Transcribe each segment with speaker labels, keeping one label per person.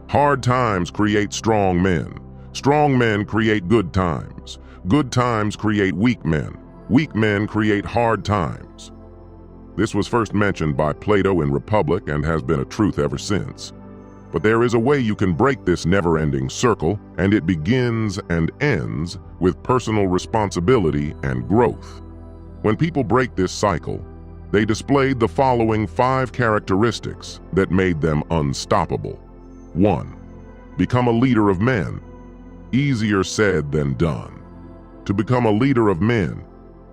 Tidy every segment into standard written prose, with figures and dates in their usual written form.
Speaker 1: Hard times create strong men. Strong men create good times. Good times create weak men. Weak men create hard times. This was first mentioned by Plato in Republic and has been a truth ever since. But there is a way you can break this never-ending circle, and it begins and ends with personal responsibility and growth. When people break this cycle, they displayed the following 5 characteristics that made them unstoppable. 1. Become a leader of men. Easier said than done. To become a leader of men,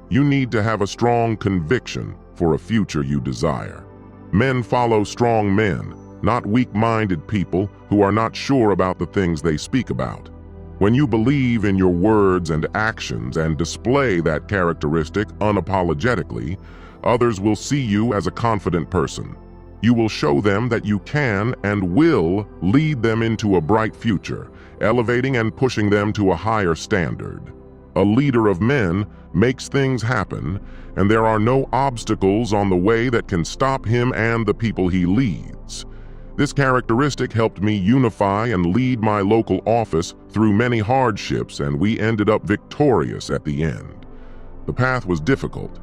Speaker 1: you need to have a strong conviction for a future you desire. Men follow strong men, not weak-minded people who are not sure about the things they speak about. When you believe in your words and actions and display that characteristic unapologetically, others will see you as a confident person. You will show them that you can and will lead them into a bright future, elevating and pushing them to a higher standard. A leader of men makes things happen, and there are no obstacles on the way that can stop him and the people he leads. This characteristic helped me unify and lead my local office through many hardships, and we ended up victorious at the end. The path was difficult,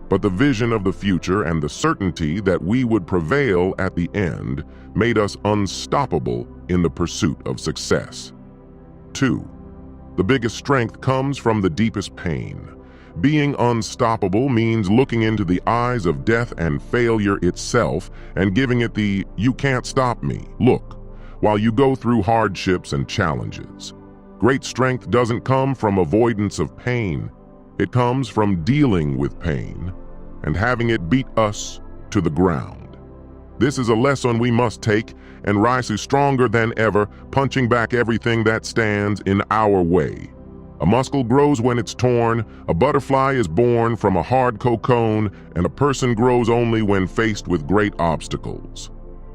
Speaker 1: but the vision of the future and the certainty that we would prevail at the end made us unstoppable in the pursuit of success. 2. The biggest strength comes from the deepest pain. Being unstoppable means looking into the eyes of death and failure itself and giving it the "you can't stop me" look while you go through hardships and challenges. Great strength doesn't come from avoidance of pain. It comes from dealing with pain and having it beat us to the ground. This is a lesson we must take and rise stronger than ever, punching back everything that stands in our way. A muscle grows when it's torn, a butterfly is born from a hard cocoon, and a person grows only when faced with great obstacles.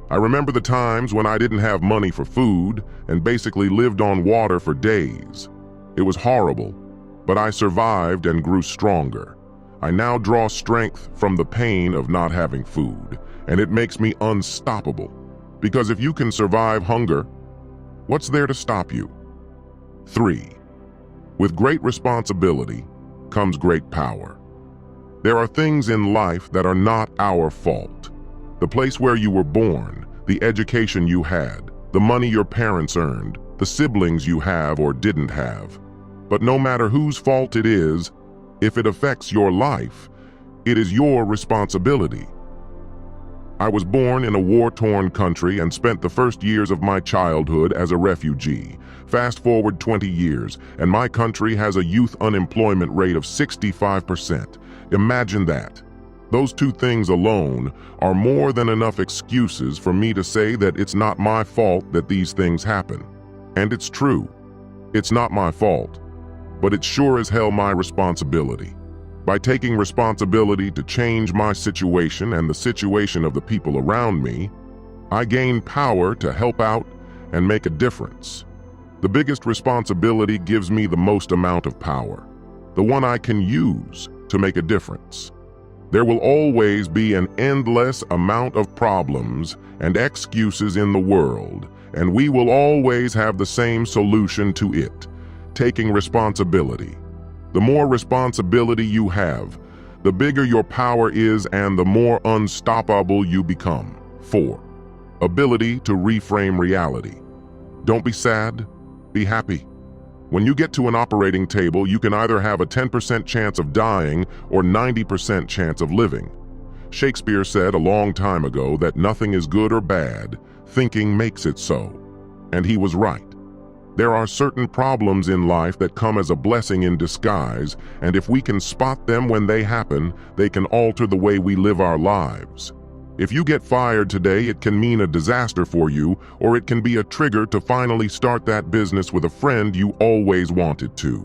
Speaker 1: I remember the times when I didn't have money for food and basically lived on water for days. It was horrible, but I survived and grew stronger. I now draw strength from the pain of not having food, and it makes me unstoppable. Because if you can survive hunger, what's there to stop you? 3. With great responsibility comes great power. There are things in life that are not our fault. The place where you were born, the education you had, the money your parents earned, the siblings you have or didn't have. But no matter whose fault it is, if it affects your life, it is your responsibility. I was born in a war-torn country and spent the first years of my childhood as a refugee. Fast forward 20 years, and my country has a youth unemployment rate of 65%. Imagine that. Those 2 things alone are more than enough excuses for me to say that it's not my fault that these things happen. And it's true. It's not my fault, but it's sure as hell my responsibility. By taking responsibility to change my situation and the situation of the people around me, I gain power to help out and make a difference. The biggest responsibility gives me the most amount of power, the one I can use to make a difference. There will always be an endless amount of problems and excuses in the world, and we will always have the same solution to it: taking responsibility. The more responsibility you have, the bigger your power is and the more unstoppable you become. 4. Ability to reframe reality. Don't be sad, be happy. When you get to an operating table, you can either have a 10% chance of dying or 90% chance of living. Shakespeare said a long time ago that nothing is good or bad, thinking makes it so. And he was right. There are certain problems in life that come as a blessing in disguise, and if we can spot them when they happen, they can alter the way we live our lives. If you get fired today, it can mean a disaster for you, or it can be a trigger to finally start that business with a friend you always wanted to.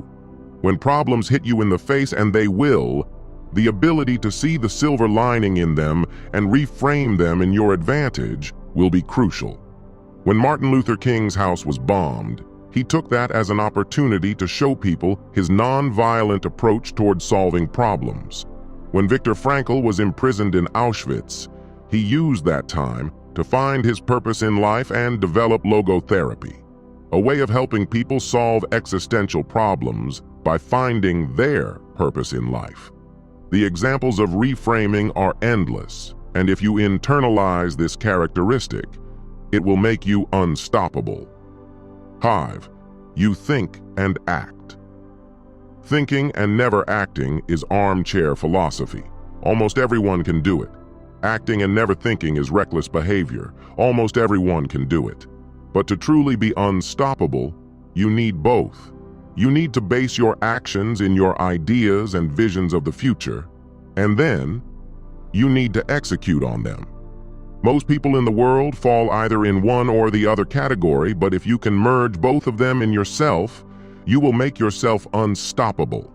Speaker 1: When problems hit you in the face, and they will, the ability to see the silver lining in them and reframe them in your advantage will be crucial. When Martin Luther King's house was bombed, he took that as an opportunity to show people his non-violent approach toward solving problems. When Viktor Frankl was imprisoned in Auschwitz, he used that time to find his purpose in life and develop logotherapy, a way of helping people solve existential problems by finding their purpose in life. The examples of reframing are endless, and if you internalize this characteristic, it will make you unstoppable. Hive, you think and act. Thinking and never acting is armchair philosophy. Almost everyone can do it. Acting and never thinking is reckless behavior. Almost everyone can do it. But to truly be unstoppable, you need both. You need to base your actions in your ideas and visions of the future, and then you need to execute on them. Most people in the world fall either in one or the other category, but if you can merge both of them in yourself, you will make yourself unstoppable.